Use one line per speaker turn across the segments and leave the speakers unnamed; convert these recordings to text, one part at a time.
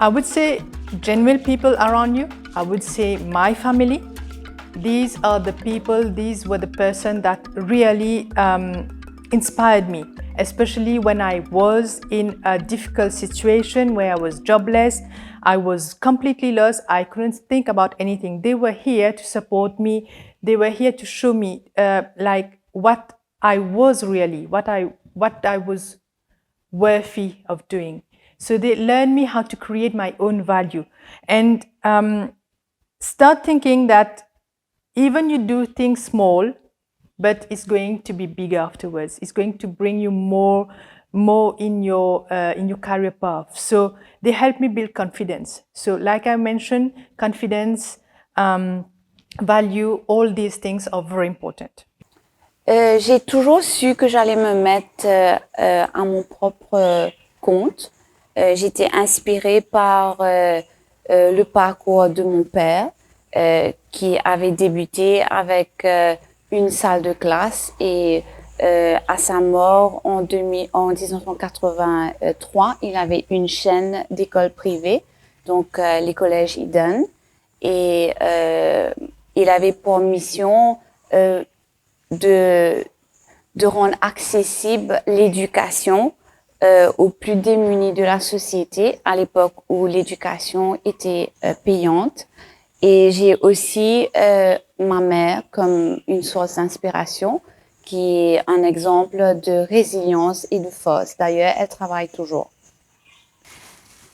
I would say genuine people around you. I would say my family. These are the people, these were the person that really inspired me, especially when I was in a difficult situation where I was jobless, I was completely lost, I couldn't think about anything. They were here to support me, they were here to show me like what I was really, what I was worthy of doing. So they learned me how to create my own value and start thinking that even you do things small, but it's going to be bigger afterwards. It's going to bring you more in your career path. So they help me build confidence. So like I mentioned, confidence, value, all these things are very important.
J'ai toujours su que j'allais me mettre à mon propre compte. J'étais inspirée par le parcours de mon père qui avait débuté avec une salle de classe et à sa mort en 1983, il avait une chaîne d'écoles privées, donc les collèges Eden, et il avait pour mission de rendre accessible l'éducation aux plus démunis de la société à l'époque où l'éducation était payante. Et j'ai aussi ma mère comme une source d'inspiration qui est un exemple de résilience et de force. D'ailleurs, elle travaille toujours.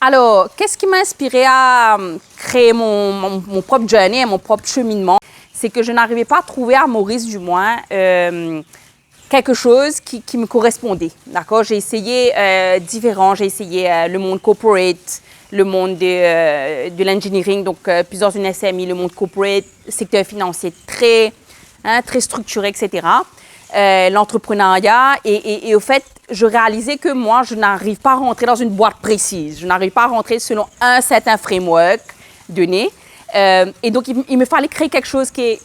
Alors, qu'est-ce qui m'a inspiré à créer mon propre journey, mon propre cheminement? C'est que je n'arrivais pas à trouver à Maurice, du moins, quelque chose qui me correspondait. D'accord? J'ai essayé différents, j'ai essayé le monde corporate, le monde de l'engineering, donc plusieurs une SMI, le monde corporate, secteur financier très structuré, etc. L'entrepreneuriat et au fait, je réalisais que moi, je n'arrive pas à rentrer dans une boîte précise. Je n'arrive pas à rentrer selon un certain framework donné. Et donc, il me fallait créer quelque chose qui est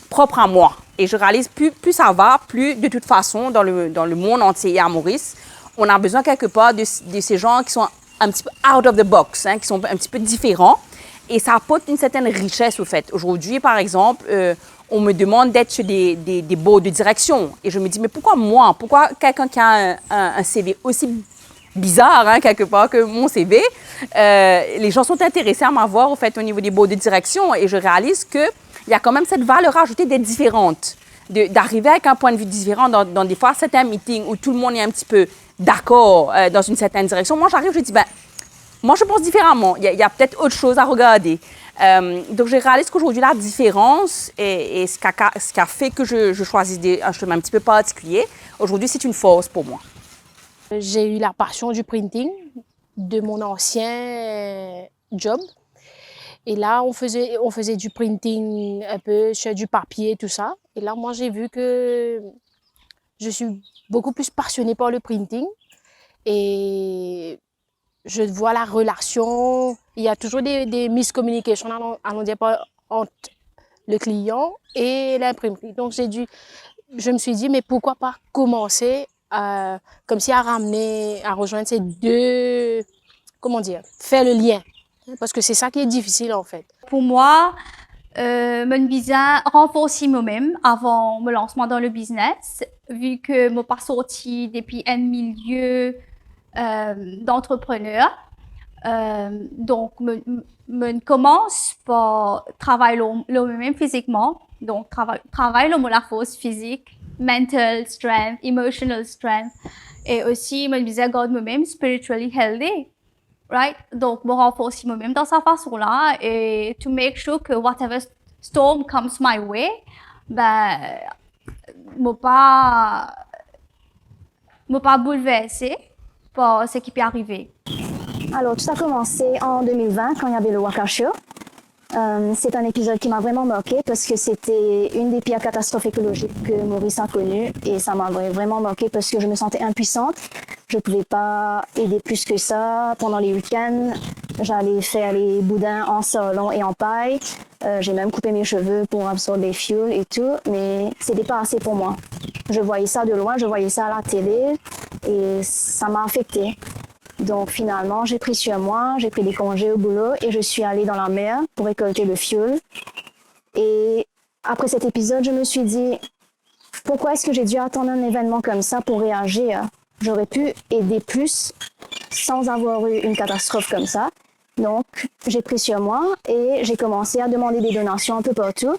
propre à moi. Et je réalise, plus ça va, plus de toute façon, dans le monde entier et à Maurice, on a besoin quelque part de ces gens qui sont un petit peu out of the box, qui sont un petit peu différents. Et ça apporte une certaine richesse, au fait. Aujourd'hui, par exemple, on me demande d'être sur des boards de direction. Et je me dis, mais pourquoi moi? Pourquoi quelqu'un qui a un CV aussi bizarre, quelque part, que mon CV? Les gens sont intéressés à m'avoir, au fait, au niveau des boards de direction. Et je réalise qu'il y a quand même cette valeur ajoutée d'être différente. D'arriver avec un point de vue différent dans des fois certains meetings où tout le monde est un petit peu d'accord dans une certaine direction. Moi, j'arrive, je dis, moi, je pense différemment. Il y a peut-être autre chose à regarder. Donc, je réalise qu'aujourd'hui, la différence et ce qui a fait que je choisisse un chemin un petit peu particulier, aujourd'hui, c'est une force pour moi.
J'ai eu la passion du printing de mon ancien job. Et là, on faisait du printing un peu sur du papier, tout ça. Et là, moi, j'ai vu que je suis beaucoup plus passionnée par le printing. Et je vois la relation. Il y a toujours des miscommunications, allons dire, entre le client et l'imprimerie. Donc, je me suis dit, mais pourquoi pas commencer comme si à rejoindre ces deux, comment dire, faire le lien. Parce que c'est ça qui est difficile, en fait.
Pour moi, mon visa renforcer moi-même avant mon lancement dans le business, vu que je n'ai pas sorti depuis un milieu d'entrepreneur. Donc, je commence par travailler moi-même physiquement. Donc, travailler la force physique, mental strength, emotional strength. Et aussi, je visa garder moi-même spiritually healthy. Right? Donc, je renforce moi-même dans sa façon-là et to make sure que whatever storm comes my way, je pas bouleversée par ce qui peut arriver.
Alors, tout a commencé en 2020 quand il y avait le Waka Show. C'est un épisode qui m'a vraiment marqué parce que c'était une des pires catastrophes écologiques que Maurice a connues et ça m'a vraiment marqué parce que je me sentais impuissante. Je ne pouvais pas aider plus que ça. Pendant les week-ends, j'allais faire les boudins en salon et en paille. J'ai même coupé mes cheveux pour absorber le fuel et tout, mais c'était pas assez pour moi. Je voyais ça de loin, je voyais ça à la télé et ça m'a affectée. Donc finalement, j'ai pris sur moi, j'ai pris des congés au boulot et je suis allée dans la mer pour récolter le fioul. Et après cet épisode, je me suis dit, pourquoi est-ce que j'ai dû attendre un événement comme ça pour réagir? J'aurais pu aider plus sans avoir eu une catastrophe comme ça. Donc, j'ai pris sur moi et j'ai commencé à demander des donations un peu partout,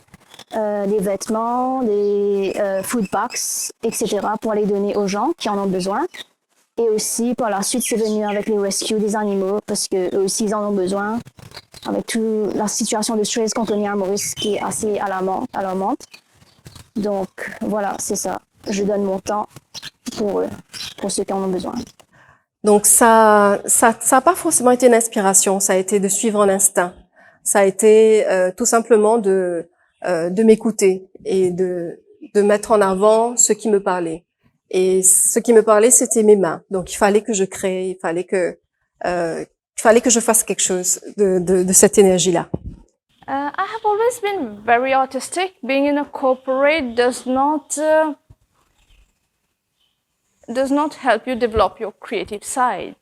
des vêtements, des food packs, etc. pour les donner aux gens qui en ont besoin. Et aussi, par la suite, c'est venu avec les rescues des animaux parce qu'eux aussi, ils en ont besoin. Avec toute la situation de stress qu'on connaît à Maurice qui est assez alarmante. Donc, voilà, c'est ça. Je donne mon temps pour eux, pour ceux qui en ont besoin.
Donc ça a pas forcément été une inspiration, ça a été de suivre un instinct. Ça a été tout simplement de m'écouter et de mettre en avant ce qui me parlait. Et ce qui me parlait, c'était mes mains. Donc il fallait que je crée, il fallait que je fasse quelque chose de cette énergie-là.
I have always been very artistic. Being in a corporate does not help you develop your creative side.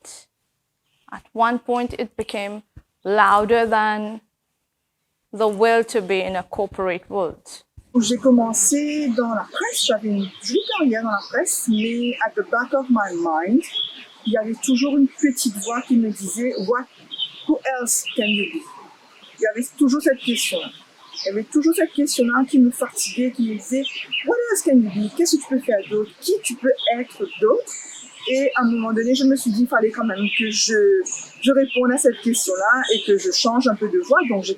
At one point, it became louder than the will to be in a corporate world.
J'ai commencé dans la presse, j'avais une jolie carrière dans la presse, mais at the back of my mind, il y avait toujours une petite voix qui me disait who else can you be? Il y avait toujours cette question-là. Il y avait toujours cette question-là qui me fatiguait, qui me disait what else can you be? Qu'est-ce que tu peux faire d'autre? Qui tu peux être d'autre? Et à un moment donné, je me suis dit, il fallait quand même que je réponde à cette question-là et que je change un peu de voie. Donc, j'ai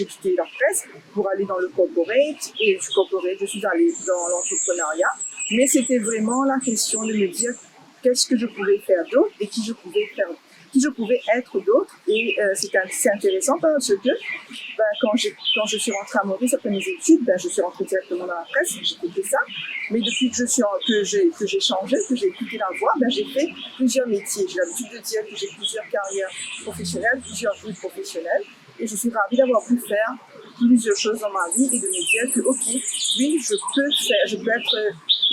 quitté la presse pour aller dans le corporate. Et du corporate, je suis allée dans l'entrepreneuriat. Mais c'était vraiment la question de me dire qu'est-ce que je pouvais faire d'autre et qui je pouvais être d'autre. Et c'est intéressant parce que quand je suis rentrée à Maurice après mes études, je suis rentrée directement dans la presse, j'ai quitté ça. Mais depuis que j'ai changé, que j'ai quitté la voie, j'ai fait plusieurs métiers. J'ai l'habitude de dire que j'ai plusieurs carrières professionnelles, plusieurs vies professionnelles. Et je suis ravie d'avoir pu faire plusieurs choses dans ma vie et de me dire que, ok, oui, je peux être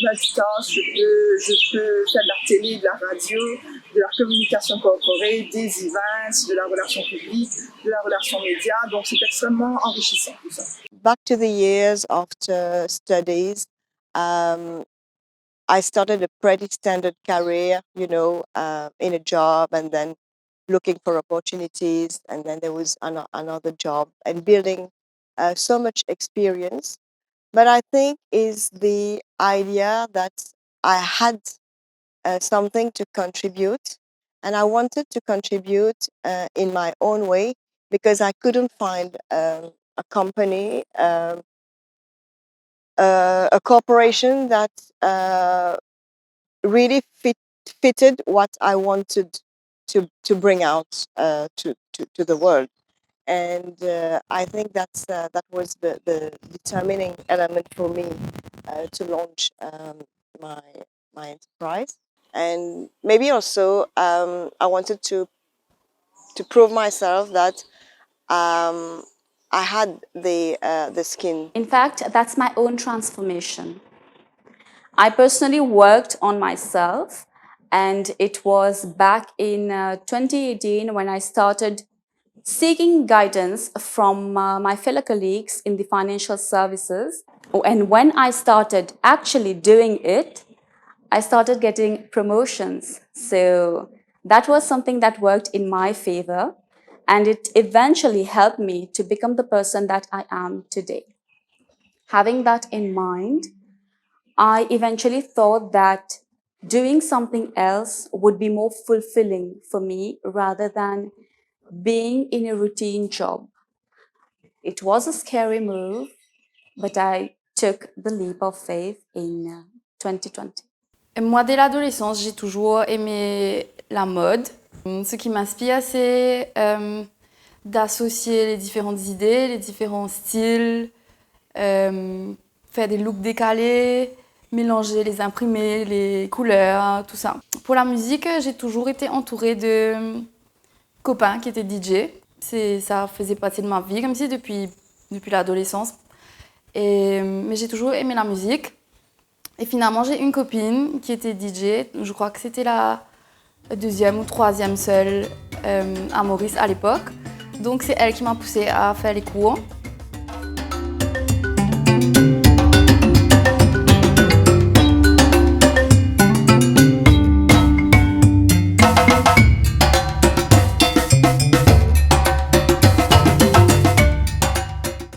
multitâche, je peux faire de la télé, de la radio, de la communication corporate, des events, de la relation publique, de la relation média. Donc, c'est extrêmement enrichissant tout ça.
Back to the years after studies, I started a pretty standard career, in a job and then looking for opportunities. And then there was another job and building so much experience. But I think is the idea that I had something to contribute, and I wanted to contribute in my own way because I couldn't find a company, a corporation that really fitted what I wanted to bring out to the world. And I think that was the determining element for me to launch my enterprise. And maybe also I wanted to prove myself that I had the skin.
In fact, that's my own transformation. I personally worked on myself, and it was back in 2018 when I started seeking guidance from my fellow colleagues in the financial services. And when I started actually doing it, I started getting promotions. So that was something that worked in my favor, and it eventually helped me to become the person that I am today. Having that in mind, I eventually thought that doing something else would be more fulfilling for me rather than being in a routine job. It was a scary move, but I took the leap of faith in 2020.
Moi, dès l'adolescence, j'ai toujours aimé la mode. Ce qui m'inspire, c'est d'associer les différentes idées, les différents styles, faire des looks décalés, mélanger les imprimés, les couleurs, tout ça. Pour la musique, j'ai toujours été entourée de copains qui étaient DJ. Ça faisait partie de ma vie, comme si depuis l'adolescence. Mais j'ai toujours aimé la musique. Et finalement, j'ai une copine qui était DJ. Je crois que c'était la deuxième ou troisième seule à Maurice à l'époque. Donc c'est elle qui m'a poussée à faire les cours.